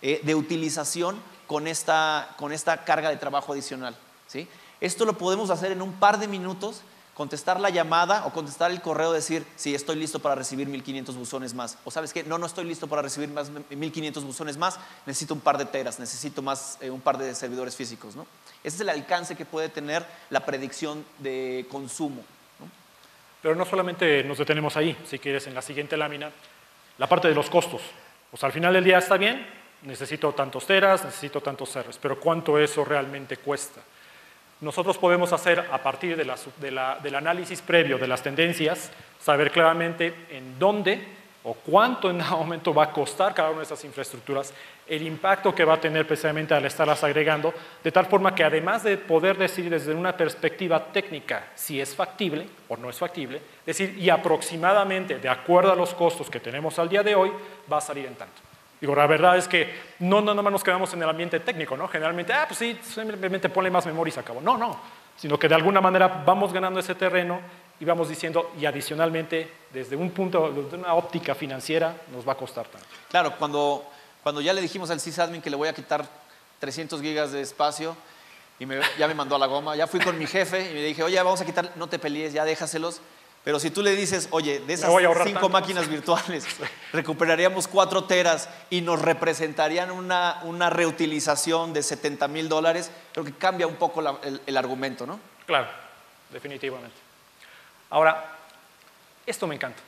de utilización con esta carga de trabajo adicional? ¿Sí? Esto lo podemos hacer en un par de minutos, contestar la llamada o contestar el correo, decir, sí, estoy listo para recibir 1,500 buzones más. O ¿sabes qué? No estoy listo para recibir más 1,500 buzones más, necesito un par de teras, necesito más un par de servidores físicos, ¿no? Ese es el alcance que puede tener la predicción de consumo, ¿no? Pero no solamente nos detenemos ahí, si quieres, en la siguiente lámina, la parte de los costos. O sea, al final del día está bien, necesito tantos teras, necesito tantos servers, pero ¿cuánto eso realmente cuesta? Nosotros podemos hacer, a partir del análisis previo de las tendencias, saber claramente en dónde o cuánto en cada momento va a costar cada una de estas infraestructuras, el impacto que va a tener precisamente al estarlas agregando, de tal forma que además de poder decir desde una perspectiva técnica si es factible o no es factible, decir, y aproximadamente de acuerdo a los costos que tenemos al día de hoy, va a salir en tanto. Digo, la verdad es que no nada más nos quedamos en el ambiente técnico, ¿no? Generalmente, pues sí, simplemente ponle más memoria y se acabó. No, sino que de alguna manera vamos ganando ese terreno y vamos diciendo, y adicionalmente, desde un punto, desde una óptica financiera, nos va a costar tanto. Claro, cuando ya le dijimos al sysadmin que le voy a quitar 300 gigas de espacio, y ya me mandó a la goma, ya fui con mi jefe y le dije, oye, vamos a quitar, no te pelees, ya déjaselos. Pero si tú le dices, oye, de esas 5 máquinas virtuales, recuperaríamos 4 teras y nos representarían una reutilización de $70,000, creo que cambia un poco el argumento, ¿no? Claro, definitivamente. Ahora, esto me encanta.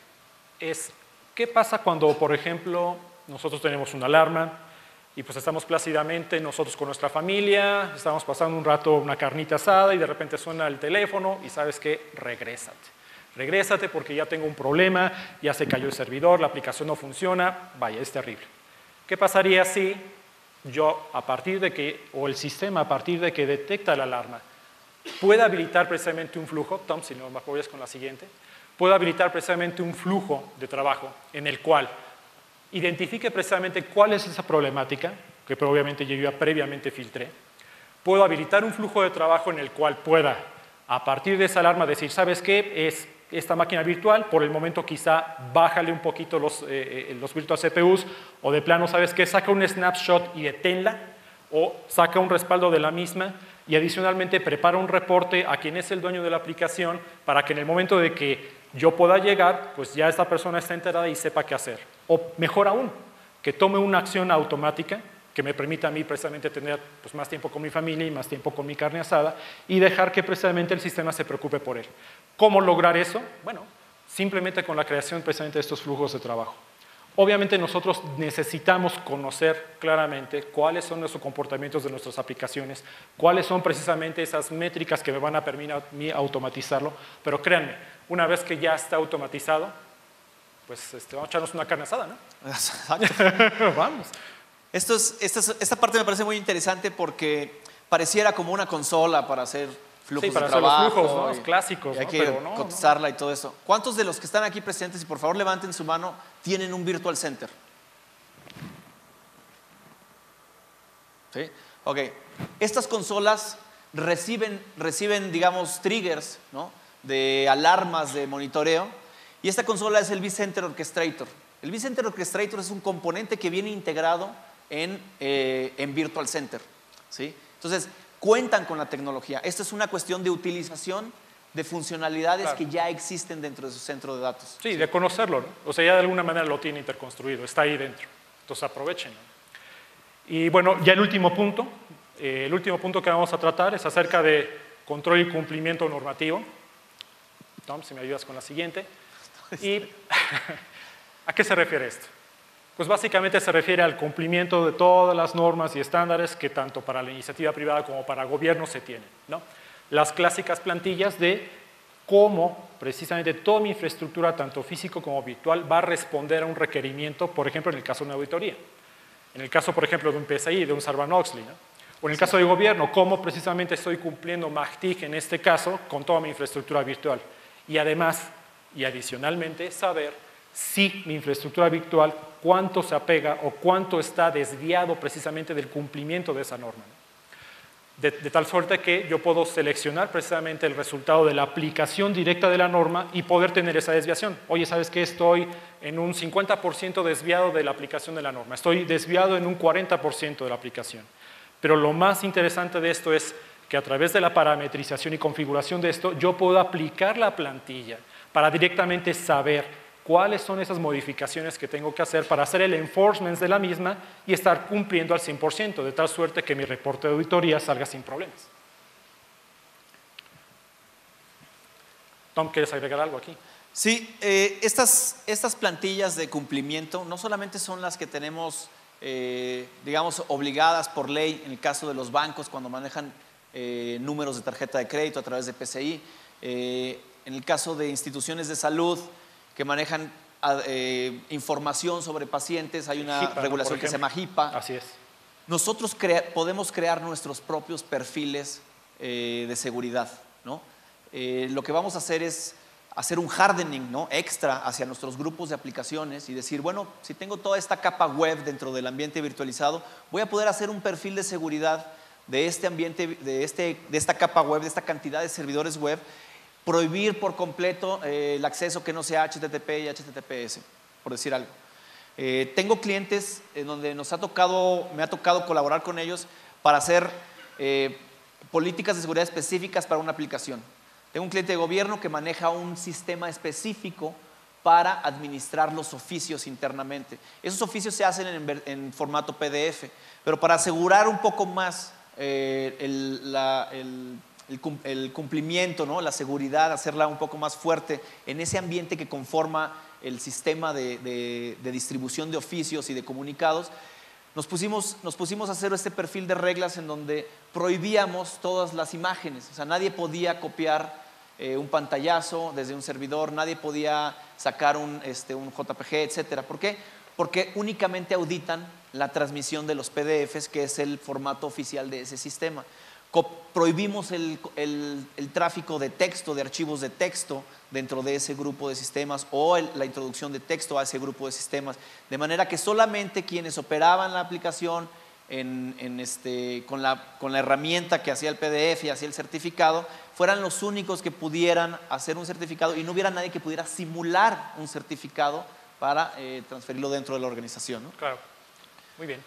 ¿Qué pasa cuando, por ejemplo, nosotros tenemos una alarma y pues estamos plácidamente nosotros con nuestra familia, estamos pasando un rato una carnita asada y de repente suena el teléfono y ¿sabes qué? Regrésate porque ya tengo un problema, ya se cayó el servidor, la aplicación no funciona, vaya, es terrible. ¿Qué pasaría si yo, a partir de que, o el sistema a partir de que detecta la alarma, puede habilitar precisamente un flujo, Tom, si no me apoyas con la siguiente, puede habilitar precisamente un flujo de trabajo en el cual identifique precisamente cuál es esa problemática, que obviamente yo ya previamente filtré, puedo habilitar un flujo de trabajo en el cual pueda, a partir de esa alarma, decir, ¿sabes qué? Es esta máquina virtual, por el momento quizá bájale un poquito los virtual CPUs, o de plano, ¿sabes qué? Saca un snapshot y deténla, o saca un respaldo de la misma, y adicionalmente prepara un reporte a quien es el dueño de la aplicación, para que en el momento de que yo pueda llegar, pues ya esta persona está enterada y sepa qué hacer. O mejor aún, que tome una acción automática, que me permita a mí precisamente tener pues, más tiempo con mi familia y más tiempo con mi carne asada y dejar que precisamente el sistema se preocupe por él. ¿Cómo lograr eso? Bueno, simplemente con la creación precisamente de estos flujos de trabajo. Obviamente nosotros necesitamos conocer claramente cuáles son los comportamientos de nuestras aplicaciones, cuáles son precisamente esas métricas que me van a permitir a mí automatizarlo, pero créanme, una vez que ya está automatizado, pues vamos a echarnos una carne asada, ¿no? Exacto. Vamos. Esta parte me parece muy interesante porque pareciera como una consola para hacer flujos para de trabajo. hacer los flujos, ¿no? Los clásicos, y hay que cotizarla y todo eso. ¿Cuántos de los que están aquí presentes, y por favor levanten su mano, tienen un Virtual Center? ¿Sí? Ok. Estas consolas reciben digamos, triggers, ¿no? De alarmas de monitoreo, y esta consola es el vCenter Orchestrator. El vCenter Orchestrator es un componente que viene integrado en Virtual Center, ¿sí? Entonces, cuentan con la tecnología. Esta es una cuestión de utilización de funcionalidades que ya existen dentro de su centro de datos. Sí, de conocerlo, ¿no? O sea, ya de alguna manera lo tiene interconstruido, está ahí dentro. Entonces, aprovechen. Y bueno, ya el último punto que vamos a tratar es acerca de control y cumplimiento normativo. Tom, si me ayudas con la siguiente. Y ¿a qué se refiere esto? Pues básicamente se refiere al cumplimiento de todas las normas y estándares que tanto para la iniciativa privada como para gobierno se tienen, ¿no? Las clásicas plantillas de cómo precisamente toda mi infraestructura, tanto físico como virtual, va a responder a un requerimiento, por ejemplo, en el caso de una auditoría. En el caso, por ejemplo, de un PSI, de un Sarbanes-Oxley, ¿no? O en el caso de gobierno, cómo precisamente estoy cumpliendo MACTIC en este caso con toda mi infraestructura virtual. Y además, y adicionalmente, saber si mi infraestructura virtual, cuánto se apega o cuánto está desviado precisamente del cumplimiento de esa norma. De tal suerte que yo puedo seleccionar precisamente el resultado de la aplicación directa de la norma y poder tener esa desviación. Oye, ¿sabes qué? Estoy en un 50% desviado de la aplicación de la norma. Estoy desviado en un 40% de la aplicación. Pero lo más interesante de esto es que a través de la parametrización y configuración de esto, yo puedo aplicar la plantilla para directamente saber cuáles son esas modificaciones que tengo que hacer para hacer el enforcement de la misma y estar cumpliendo al 100%, de tal suerte que mi reporte de auditoría salga sin problemas. Tom, ¿quieres agregar algo aquí? Sí, estas plantillas de cumplimiento no solamente son las que tenemos, digamos, obligadas por ley en el caso de los bancos cuando manejan números de tarjeta de crédito a través de PCI, en el caso de instituciones de salud que manejan información sobre pacientes, hay una HIPAA, ¿no? regulación Por que se llama ejemplo. HIPAA. Así es. Nosotros podemos crear nuestros propios perfiles de seguridad, ¿no? Lo que vamos a hacer es hacer un hardening, ¿no?, extra hacia nuestros grupos de aplicaciones y decir, bueno, si tengo toda esta capa web dentro del ambiente virtualizado, voy a poder hacer un perfil de seguridad de este ambiente, de esta capa web, de esta cantidad de servidores web, prohibir por completo el acceso que no sea HTTP y HTTPS, por decir algo. Tengo clientes en donde me ha tocado colaborar con ellos para hacer políticas de seguridad específicas para una aplicación. Tengo un cliente de gobierno que maneja un sistema específico para administrar los oficios internamente. Esos oficios se hacen en formato PDF, pero para asegurar un poco más el cumplimiento, ¿no?, la seguridad, hacerla un poco más fuerte en ese ambiente que conforma el sistema de distribución de oficios y de comunicados, nos pusimos a hacer este perfil de reglas en donde prohibíamos todas las imágenes. O sea, nadie podía copiar un pantallazo desde un servidor, nadie podía sacar un JPG, etcétera. ¿Por qué? Porque únicamente auditan la transmisión de los PDFs, que es el formato oficial de ese sistema. Prohibimos el tráfico de texto, de archivos de texto dentro de ese grupo de sistemas o la introducción de texto a ese grupo de sistemas, de manera que solamente quienes operaban la aplicación con la herramienta que hacía el PDF y hacía el certificado fueran los únicos que pudieran hacer un certificado y no hubiera nadie que pudiera simular un certificado para transferirlo dentro de la organización, ¿no? Claro, muy bien.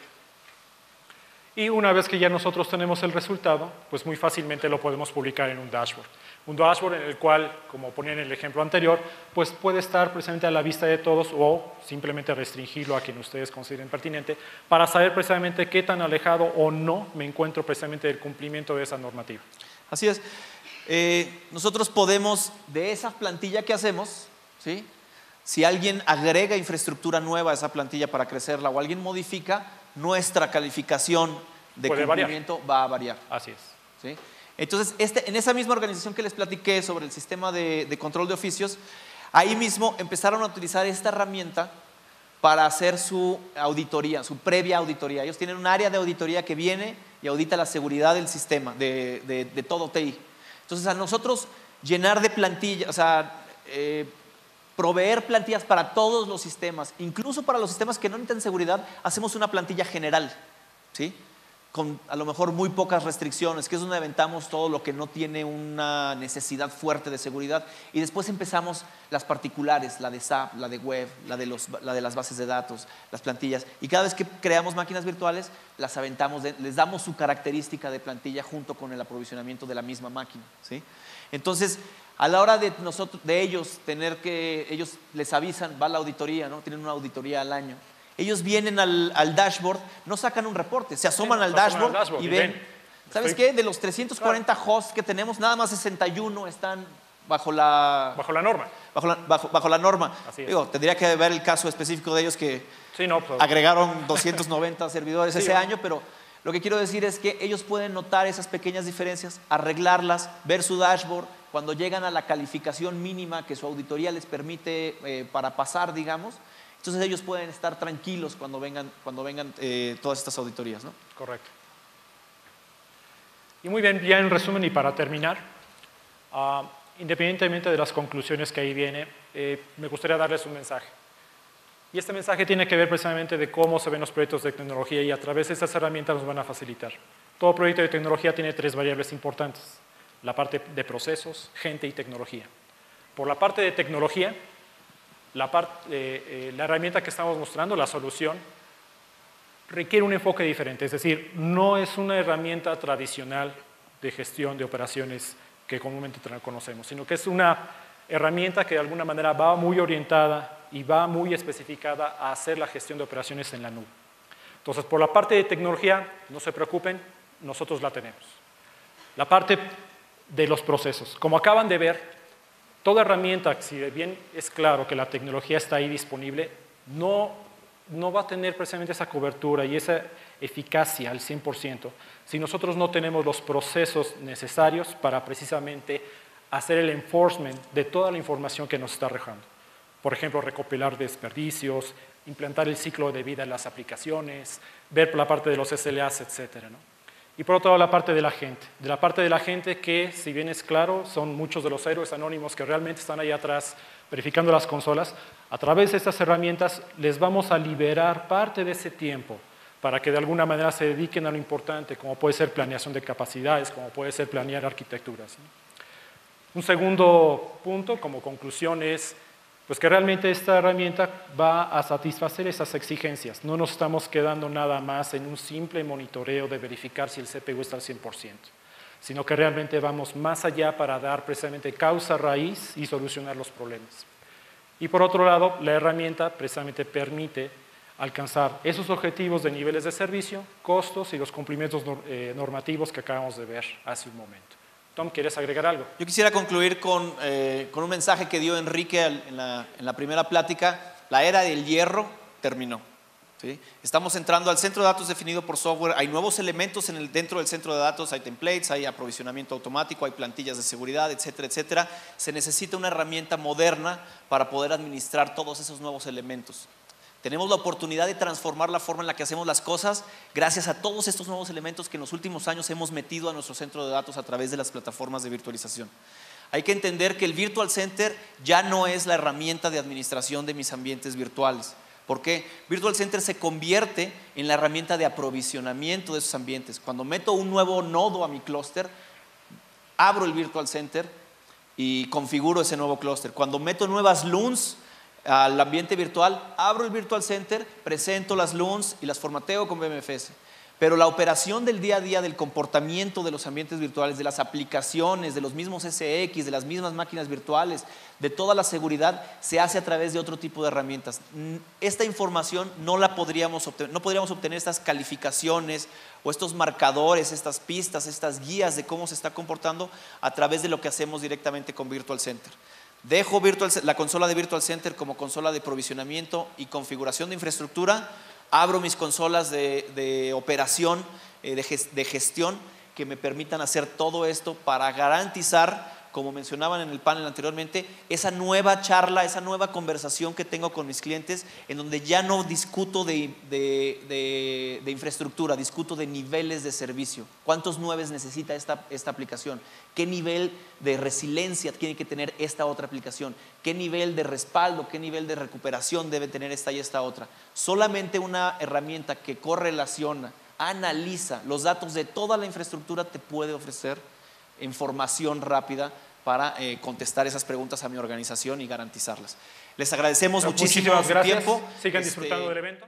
Y una vez que ya nosotros tenemos el resultado, pues muy fácilmente lo podemos publicar en un dashboard. Un dashboard en el cual, como ponía en el ejemplo anterior, pues puede estar precisamente a la vista de todos o simplemente restringirlo a quien ustedes consideren pertinente para saber precisamente qué tan alejado o no me encuentro precisamente del cumplimiento de esa normativa. Así es. Nosotros podemos, de esa plantilla que hacemos, ¿sí?, si alguien agrega infraestructura nueva a esa plantilla para crecerla o alguien modifica, nuestra calificación de cumplimiento va a variar. Así es. ¿Sí? Entonces, en esa misma organización que les platiqué sobre el sistema de control de oficios, ahí mismo empezaron a utilizar esta herramienta para hacer su auditoría, su previa auditoría. Ellos tienen un área de auditoría que viene y audita la seguridad del sistema, de todo TI. Entonces, a nosotros llenar de plantillas, o sea, proveer plantillas para todos los sistemas, incluso para los sistemas que no necesitan seguridad, hacemos una plantilla general, ¿sí?, con a lo mejor muy pocas restricciones, que es donde aventamos todo lo que no tiene una necesidad fuerte de seguridad, y después empezamos las particulares, la de SAP, la de web, la de las bases de datos, las plantillas, y cada vez que creamos máquinas virtuales, las aventamos, les damos su característica de plantilla junto con el aprovisionamiento de la misma máquina, ¿sí? Entonces, a la hora de ellos ellos les avisan, va la auditoría, ¿no?, tienen una auditoría al año. Ellos vienen al dashboard, no sacan un reporte, se asoman al dashboard y ven. ¿Sabes qué? De los 340 hosts que tenemos, nada más 61 están bajo la norma. Bajo la norma. Así es. Digo, tendría que ver el caso específico de ellos que sí, no, pues, agregaron 290 servidores ese ¿no? año, pero lo que quiero decir es que ellos pueden notar esas pequeñas diferencias, arreglarlas, ver su dashboard. Cuando llegan a la calificación mínima que su auditoría les permite para pasar, digamos, entonces ellos pueden estar tranquilos cuando vengan todas estas auditorías, ¿no? Correcto. Y muy bien, ya en resumen y para terminar, independientemente de las conclusiones que ahí viene, me gustaría darles un mensaje. Y este mensaje tiene que ver precisamente de cómo se ven los proyectos de tecnología y a través de estas herramientas nos van a facilitar. Todo proyecto de tecnología tiene 3 variables importantes: la parte de procesos, gente y tecnología. Por la parte de tecnología, la herramienta que estamos mostrando, la solución, requiere un enfoque diferente, es decir, no es una herramienta tradicional de gestión de operaciones que comúnmente conocemos, sino que es una herramienta que de alguna manera va muy orientada y va muy especificada a hacer la gestión de operaciones en la nube. Entonces, por la parte de tecnología, no se preocupen, nosotros la tenemos. La parte de los procesos, como acaban de ver, toda herramienta, si bien es claro que la tecnología está ahí disponible, no va a tener precisamente esa cobertura y esa eficacia al 100% si nosotros no tenemos los procesos necesarios para precisamente hacer el enforcement de toda la información que nos está arrojando. Por ejemplo, recopilar desperdicios, implantar el ciclo de vida en las aplicaciones, ver la parte de los SLAs, etcétera, ¿no? Y por otro lado, la parte de la gente. De la parte de la gente que, si bien es claro, son muchos de los héroes anónimos que realmente están ahí atrás verificando las consolas, a través de estas herramientas les vamos a liberar parte de ese tiempo para que de alguna manera se dediquen a lo importante, como puede ser planeación de capacidades, como puede ser planear arquitecturas, ¿no? Un segundo punto, como conclusión, es pues que realmente esta herramienta va a satisfacer esas exigencias. No nos estamos quedando nada más en un simple monitoreo de verificar si el CPU está al 100%, sino que realmente vamos más allá para dar precisamente causa raíz y solucionar los problemas. Y por otro lado, la herramienta precisamente permite alcanzar esos objetivos de niveles de servicio, costos y los cumplimientos normativos que acabamos de ver hace un momento. Tom, ¿quieres agregar algo? Yo quisiera concluir con un mensaje que dio Enrique en la primera plática. La era del hierro terminó, ¿sí? Estamos entrando al centro de datos definido por software. Hay nuevos elementos dentro del centro de datos, hay templates, hay aprovisionamiento automático, hay plantillas de seguridad, etcétera, etcétera. Se necesita una herramienta moderna para poder administrar todos esos nuevos elementos. Tenemos la oportunidad de transformar la forma en la que hacemos las cosas gracias a todos estos nuevos elementos que en los últimos años hemos metido a nuestro centro de datos a través de las plataformas de virtualización. Hay que entender que el Virtual Center ya no es la herramienta de administración de mis ambientes virtuales. ¿Por qué? Virtual Center se convierte en la herramienta de aprovisionamiento de esos ambientes. Cuando meto un nuevo nodo a mi clúster, abro el Virtual Center y configuro ese nuevo clúster. Cuando meto nuevas LUNs al ambiente virtual, abro el Virtual Center, presento las LUNs y las formateo con BMFS. Pero la operación del día a día, del comportamiento de los ambientes virtuales, de las aplicaciones, de los mismos SX, de las mismas máquinas virtuales, de toda la seguridad, se hace a través de otro tipo de herramientas. Esta información no la podríamos obtener, no podríamos obtener estas calificaciones o estos marcadores, estas pistas, estas guías de cómo se está comportando a través de lo que hacemos directamente con Virtual Center. Dejo la consola de Virtual Center como consola de provisionamiento y configuración de infraestructura. Abro mis consolas de operación, de gestión, que me permitan hacer todo esto para garantizar, como mencionaban en el panel anteriormente, esa nueva charla, esa nueva conversación que tengo con mis clientes, en donde ya no discuto de infraestructura, discuto de niveles de servicio. ¿Cuántos 9 necesita esta aplicación? ¿Qué nivel de resiliencia tiene que tener esta otra aplicación? ¿Qué nivel de respaldo, qué nivel de recuperación debe tener esta y esta otra? Solamente una herramienta que correlaciona, analiza los datos de toda la infraestructura te puede ofrecer información rápida para contestar esas preguntas a mi organización y garantizarlas. Les agradecemos muchísimo su tiempo. Sigan disfrutando del evento.